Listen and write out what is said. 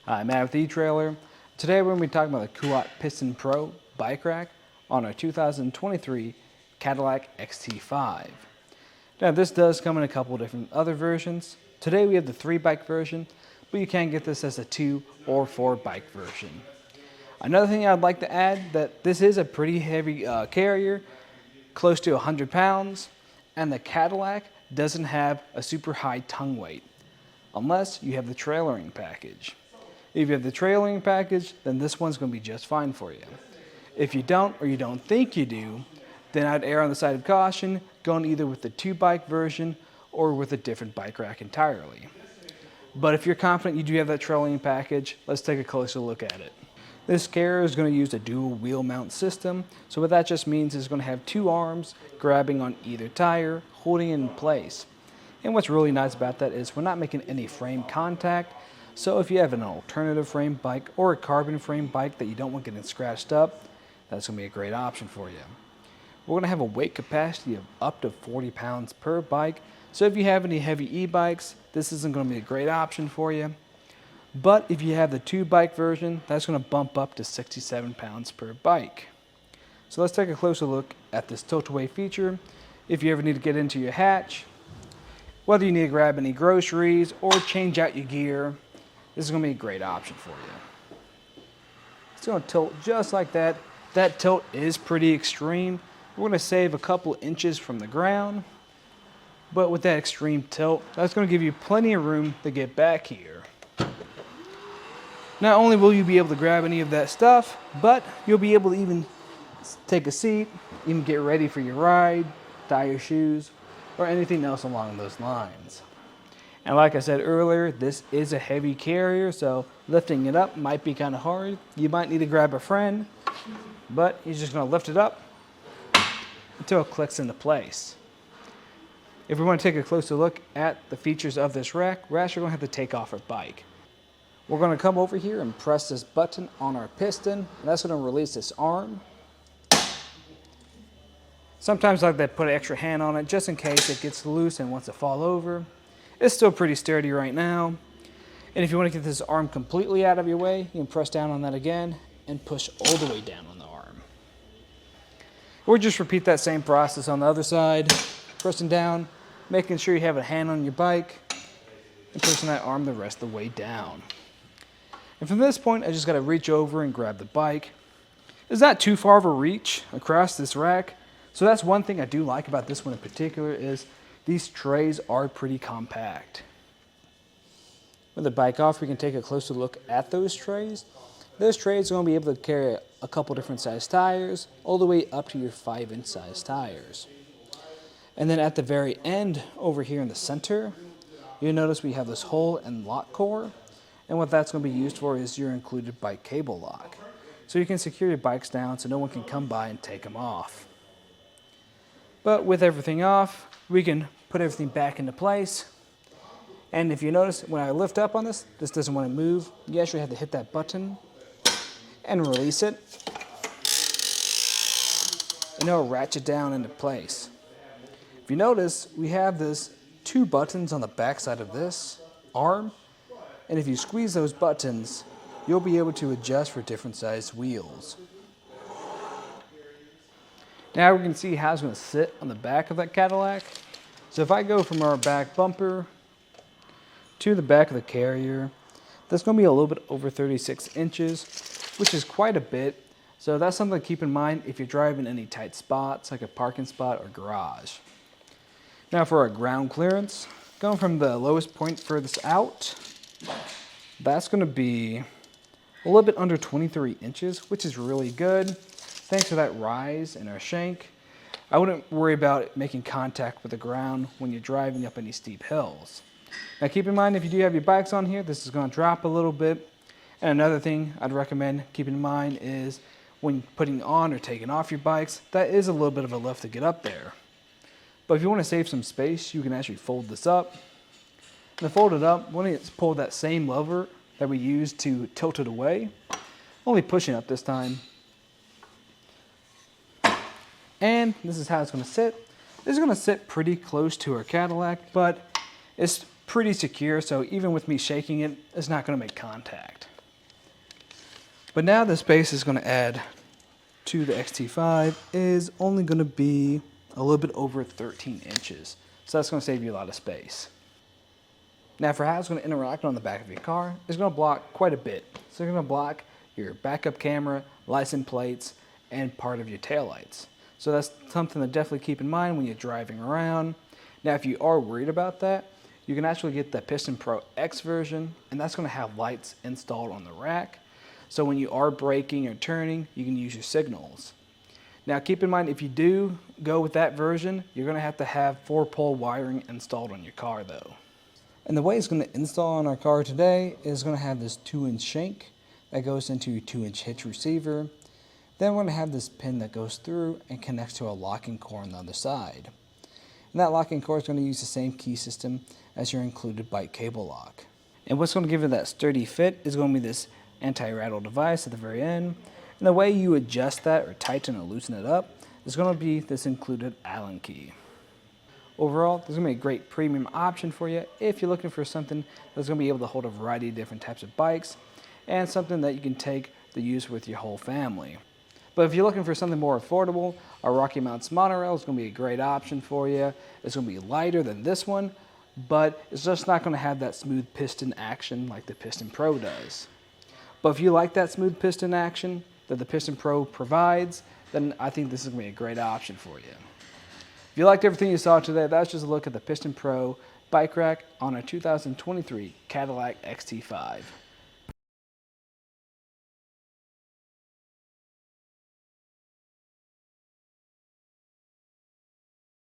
Hi, Matt with eTrailer. Today we're going to be talking about the Kuat Piston Pro bike rack on our 2023 Cadillac XT5. Now this does come in a couple different other versions. Today we have the 3-bike version, but you can get this as a 2 or 4-bike version. Another thing I'd like to add that this is a pretty heavy carrier, close to 100 pounds, and the Cadillac doesn't have a super high tongue weight, unless you have the trailering package. If you have the trailering package, then this one's going to be just fine for you. If you don't, or you don't think you do, then I'd err on the side of caution, going either with the 2-bike version or with a different bike rack entirely. But if you're confident you do have that trailering package, let's take a closer look at it. This carrier is going to use a dual wheel mount system, so what that just means is it's going to have 2 arms grabbing on either tire, holding it in place. And what's really nice about that is we're not making any frame contact. So if you have an alternative frame bike or a carbon frame bike that you don't want getting scratched up, that's going to be a great option for you. We're going to have a weight capacity of up to 40 pounds per bike. So if you have any heavy e-bikes, this isn't going to be a great option for you. But if you have the 2-bike version, that's going to bump up to 67 pounds per bike. So let's take a closer look at this tilt-away feature. If you ever need to get into your hatch, whether you need to grab any groceries or change out your gear, this is going to be a great option for you. It's going to tilt just like that. That tilt is pretty extreme. We're going to save a couple inches from the ground, but with that extreme tilt, that's going to give you plenty of room to get back here. Not only will you be able to grab any of that stuff, but you'll be able to even take a seat, even get ready for your ride, tie your shoes, or anything else along those lines. And like I said earlier, this is a heavy carrier, so lifting it up might be kind of hard. You might need to grab a friend, but you're just going to lift it up until it clicks into place. If we want to take a closer look at the features of this rack, we're actually going to have to take off our bike. We're going to come over here and press this button on our piston, and that's going to release this arm. Sometimes I like to put an extra hand on it just in case it gets loose and wants to fall over. It's still pretty sturdy right now. And if you want to get this arm completely out of your way, you can press down on that again and push all the way down on the arm. Or just repeat that same process on the other side, pressing down, making sure you have a hand on your bike, and pushing that arm the rest of the way down. And from this point, I just got to reach over and grab the bike. It's not too far of a reach across this rack, so that's one thing I do like about this one in particular is these trays are pretty compact. With the bike off, we can take a closer look at those trays. Those trays are going to be able to carry a couple different size tires, all the way up to your 5-inch size tires. And then at the very end, over here in the center, you'll notice we have this hole and lock core. And what that's going to be used for is your included bike cable lock. So you can secure your bikes down so no one can come by and take them off. But with everything off, we can put everything back into place. And if you notice, when I lift up on this, this doesn't want to move. You actually have to hit that button and release it. And it'll ratchet down into place. If you notice, we have this 2 buttons on the back side of this arm. And if you squeeze those buttons, you'll be able to adjust for different sized wheels. Now we can see how it's going to sit on the back of that Cadillac. So if I go from our back bumper to the back of the carrier, that's going to be a little bit over 36 inches, which is quite a bit. So that's something to keep in mind if you're driving any tight spots, like a parking spot or garage. Now for our ground clearance, going from the lowest point furthest out, that's going to be a little bit under 23 inches, which is really good. Thanks to that rise in our shank, I wouldn't worry about making contact with the ground when you're driving up any steep hills. Now keep in mind, if you do have your bikes on here, this is going to drop a little bit. And another thing I'd recommend keeping in mind is when putting on or taking off your bikes, that is a little bit of a lift to get up there. But if you want to save some space, you can actually fold this up. And to fold it up, we're going to pull that same lever that we used to tilt it away, only pushing up this time. And this is how it's going to sit. This is going to sit pretty close to our Cadillac, but it's pretty secure, so even with me shaking it, it's not going to make contact. But now the space is going to add to the XT5 is only going to be a little bit over 13 inches. So that's going to save you a lot of space. Now for how it's going to interact on the back of your car, it's going to block quite a bit. So you're going to block your backup camera, license plates, and part of your taillights. So that's something to definitely keep in mind when you're driving around. Now if you are worried about that, you can actually get the Piston Pro X version, and that's going to have lights installed on the rack. So when you are braking or turning, you can use your signals. Now keep in mind, if you do go with that version, you're going to have 4-pole wiring installed on your car though. And the way it's going to install on our car today is going to have this 2-inch shank that goes into a 2-inch hitch receiver. Then we're going to have this pin that goes through and connects to a locking core on the other side. And that locking core is going to use the same key system as your included bike cable lock. And what's going to give it that sturdy fit is going to be this anti-rattle device at the very end. And the way you adjust that or tighten or loosen it up is going to be this included Allen key. Overall, this is going to be a great premium option for you if you're looking for something that's going to be able to hold a variety of different types of bikes and something that you can take to use with your whole family. But if you're looking for something more affordable, our Rocky Mounts monorail is going to be a great option for you. It's going to be lighter than this one, but it's just not going to have that smooth piston action like the Piston Pro does. But if you like that smooth piston action that the Piston Pro provides, then I think this is going to be a great option for you. If you liked everything you saw today, that's just a look at the Piston Pro bike rack on a 2023 Cadillac XT5.